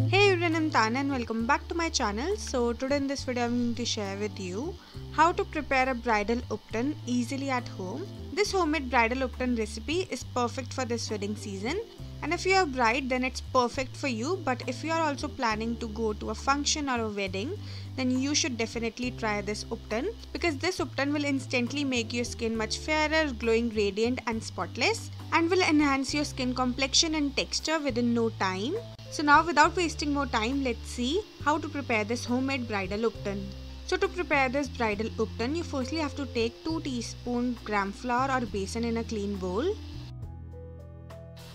Hey everyone, I'm Tanya and welcome back to my channel. So today in this video I'm going to share with you how to prepare a bridal Ubtan easily at home. This homemade bridal Ubtan recipe is perfect for this wedding season, and if you are a bride then it's perfect for you, but if you are also planning to go to a function or a wedding then you should definitely try this Ubtan, because this Ubtan will instantly make your skin much fairer, glowing, radiant and spotless, and will enhance your skin complexion and texture within no time. So now without wasting more time, let's see how to prepare this homemade bridal Ubtan. So to prepare this bridal Ubtan, you firstly have to take 2 teaspoons gram flour or besan in a clean bowl.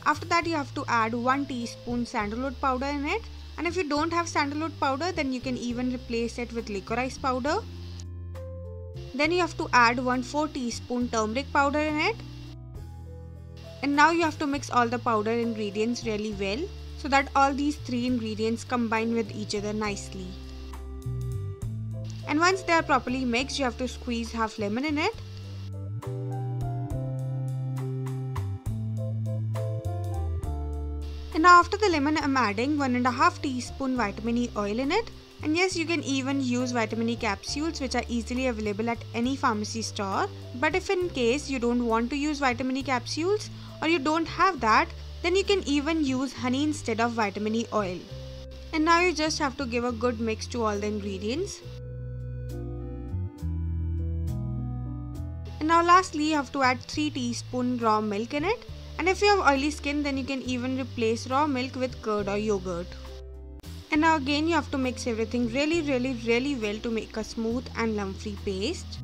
After that you have to add 1 teaspoon sandalwood powder in it, and if you don't have sandalwood powder then you can even replace it with licorice powder. Then you have to add 1/4 teaspoon turmeric powder in it. And now you have to mix all the powder ingredients really well, so that all these 3 ingredients combine with each other nicely. And once they are properly mixed, you have to squeeze half lemon in it. And now after the lemon, I'm adding 1.5 teaspoon vitamin E oil in it. And yes, you can even use vitamin E capsules, which are easily available at any pharmacy store. But if in case you don't want to use vitamin E capsules or you don't have that, then you can even use honey instead of vitamin E oil. And now you just have to give a good mix to all the ingredients. And now lastly you have to add 3 teaspoon raw milk in it. And if you have oily skin then you can even replace raw milk with curd or yogurt. And now again you have to mix everything really well to make a smooth and lump-free paste.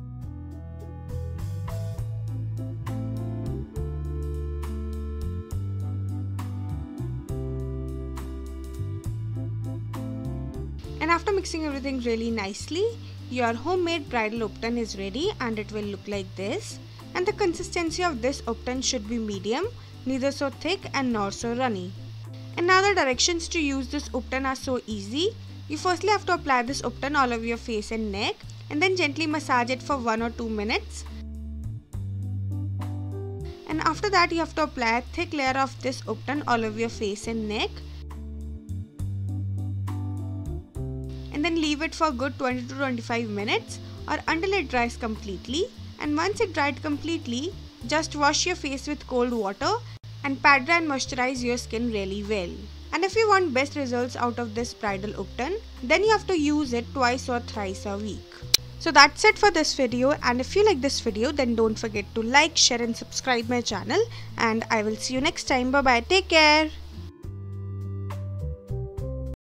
And after mixing everything really nicely, your homemade bridal Ubtan is ready, and it will look like this. And the consistency of this Ubtan should be medium, neither so thick and nor so runny. And now the directions to use this Ubtan are so easy. You firstly have to apply this Ubtan all over your face and neck, and then gently massage it for 1 or 2 minutes. And after that you have to apply a thick layer of this Ubtan all over your face and neck. And then leave it for a good 20 to 25 minutes or until it dries completely. And once it dried completely, just wash your face with cold water and pat dry and moisturize your skin really well. And if you want best results out of this bridal Ubtan, then you have to use it twice or thrice a week. So that's it for this video, and if you like this video then don't forget to like, share and subscribe my channel, and I will see you next time. Bye bye, take care.